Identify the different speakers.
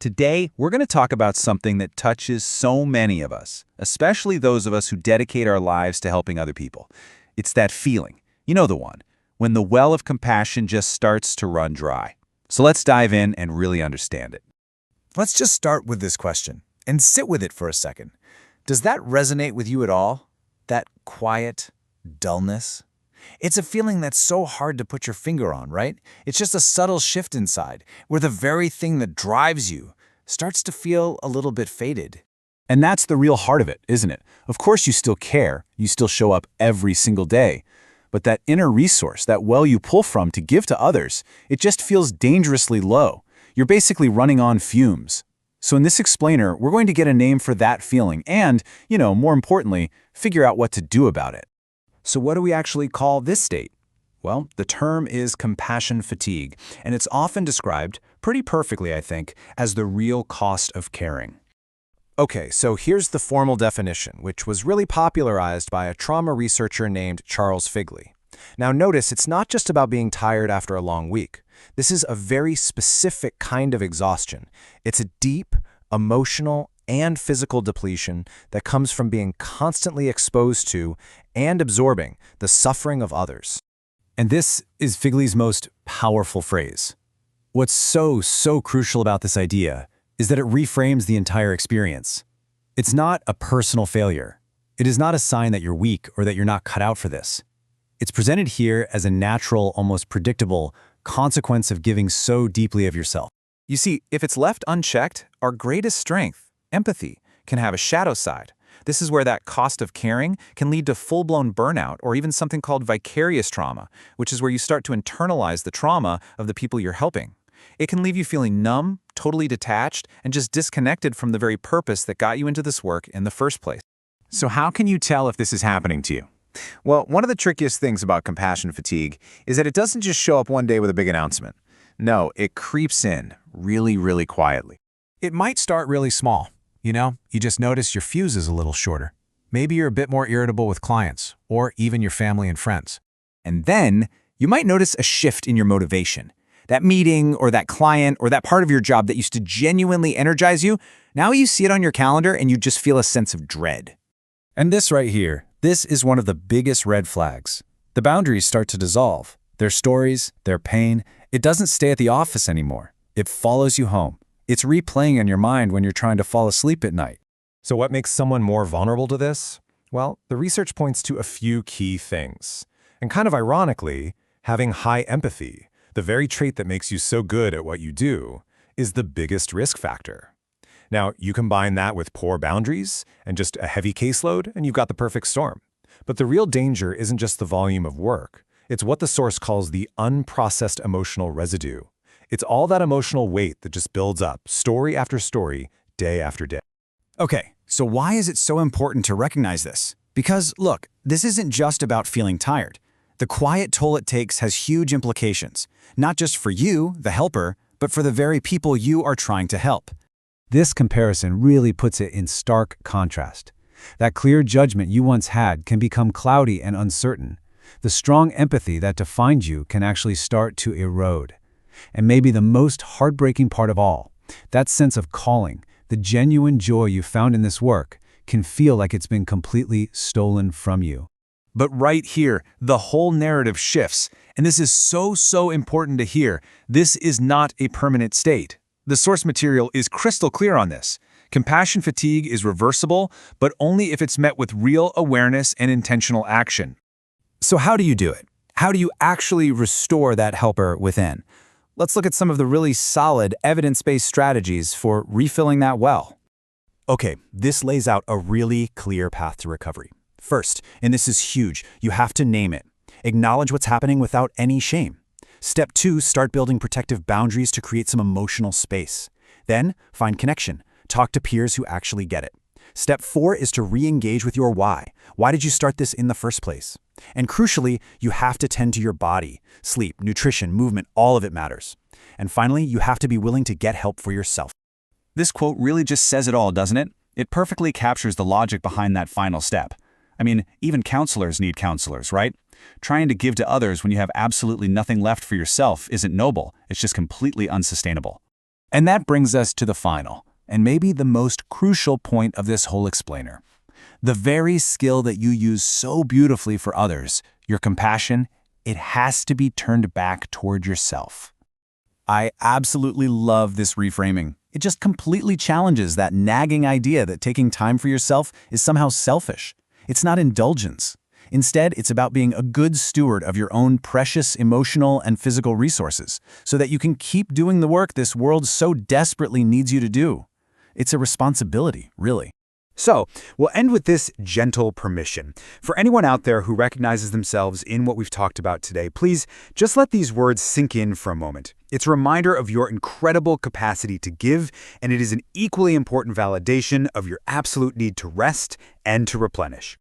Speaker 1: Today, we're going to talk about something that touches so many of us, especially those of us who dedicate our lives to helping other people. It's that feeling, you know the one, when the well of compassion just starts to run dry. So let's dive in and really understand it.
Speaker 2: Let's just start with this question and sit with it for a second. Does that resonate with you at all? That quiet dullness? It's a feeling that's so hard to put your finger on, right? It's just a subtle shift inside, where the very thing that drives you starts to feel a little bit faded.
Speaker 1: And that's the real heart of it, isn't it? Of course you still care, you still show up every single day. But that inner resource, that well you pull from to give to others, it just feels dangerously low. You're basically running on fumes. So in this explainer, we're going to get a name for that feeling and, more importantly, figure out what to do about it.
Speaker 3: So what do we actually call this state? Well, the term is compassion fatigue, and it's often described, pretty perfectly I think, as the real cost of caring. Okay, so here's the formal definition, which was really popularized by a trauma researcher named Charles Figley. Now notice, it's not just about being tired after a long week. This is a very specific kind of exhaustion. It's a deep, emotional, and physical depletion that comes from being constantly exposed to and absorbing the suffering of others.
Speaker 4: And this is Figley's most powerful phrase. What's so crucial about this idea is that it reframes the entire experience. It's not a personal failure. It is not a sign that you're weak or that you're not cut out for this. It's presented here as a natural, almost predictable consequence of giving so deeply of yourself.
Speaker 3: You see, if it's left unchecked, our greatest strength, empathy, can have a shadow side. This is where that cost of caring can lead to full-blown burnout or even something called vicarious trauma, which is where you start to internalize the trauma of the people you're helping. It can leave you feeling numb, totally detached, and just disconnected from the very purpose that got you into this work in the first place.
Speaker 1: So how can you tell if this is happening to you?
Speaker 5: Well, one of the trickiest things about compassion fatigue is that it doesn't just show up one day with a big announcement. No, it creeps in really quietly.
Speaker 3: It might start really small. You just notice your fuse is a little shorter. Maybe you're a bit more irritable with clients, or even your family and friends.
Speaker 1: And then you might notice a shift in your motivation. That meeting or that client or that part of your job that used to genuinely energize you, now you see it on your calendar and you just feel a sense of dread.
Speaker 4: And this right here, this is one of the biggest red flags. The boundaries start to dissolve. Their stories, their pain, it doesn't stay at the office anymore. It follows you home. It's replaying in your mind when you're trying to fall asleep at night.
Speaker 6: So what makes someone more vulnerable to this? Well, the research points to a few key things. And kind of ironically, having high empathy, the very trait that makes you so good at what you do, is the biggest risk factor. Now, you combine that with poor boundaries and just a heavy caseload, and you've got the perfect storm. But the real danger isn't just the volume of work. It's what the source calls the unprocessed emotional residue. It's all that emotional weight that just builds up, story after story, day after day.
Speaker 4: Okay, so why is it so important to recognize this? Because, look, this isn't just about feeling tired. The quiet toll it takes has huge implications, not just for you, the helper, but for the very people you are trying to help. This comparison really puts it in stark contrast. That clear judgment you once had can become cloudy and uncertain. The strong empathy that defined you can actually start to erode. And maybe the most heartbreaking part of all, that sense of calling, the genuine joy you found in this work, can feel like it's been completely stolen from you.
Speaker 1: But right here, the whole narrative shifts, and this is so important to hear. This is not a permanent state. The source material is crystal clear on this. Compassion fatigue is reversible, but only if it's met with real awareness and intentional action.
Speaker 4: So how do you do it? How do you actually restore that helper within? Let's look at some of the really solid evidence-based strategies for refilling that well.
Speaker 2: Okay, this lays out a really clear path to recovery. First, and this is huge, you have to name it. Acknowledge what's happening without any shame. Step 2, start building protective boundaries to create some emotional space. Then, find connection. Talk to peers who actually get it. Step 4 is to re-engage with your why. Why did you start this in the first place? And crucially, you have to tend to your body. Sleep, nutrition, movement, all of it matters. And finally, you have to be willing to get help for yourself.
Speaker 1: This quote really just says it all, doesn't it? It perfectly captures the logic behind that final step. I mean, even counselors need counselors, right? Trying to give to others when you have absolutely nothing left for yourself isn't noble, it's just completely unsustainable. And that brings us to the final, and maybe the most crucial point of this whole explainer. The very skill that you use so beautifully for others, your compassion, it has to be turned back toward yourself.
Speaker 4: I absolutely love this reframing. It just completely challenges that nagging idea that taking time for yourself is somehow selfish. It's not indulgence. Instead, it's about being a good steward of your own precious emotional and physical resources so that you can keep doing the work this world so desperately needs you to do. It's a responsibility, really.
Speaker 2: So, we'll end with this gentle permission. For anyone out there who recognizes themselves in what we've talked about today, please just let these words sink in for a moment. It's a reminder of your incredible capacity to give, and it is an equally important validation of your absolute need to rest and to replenish.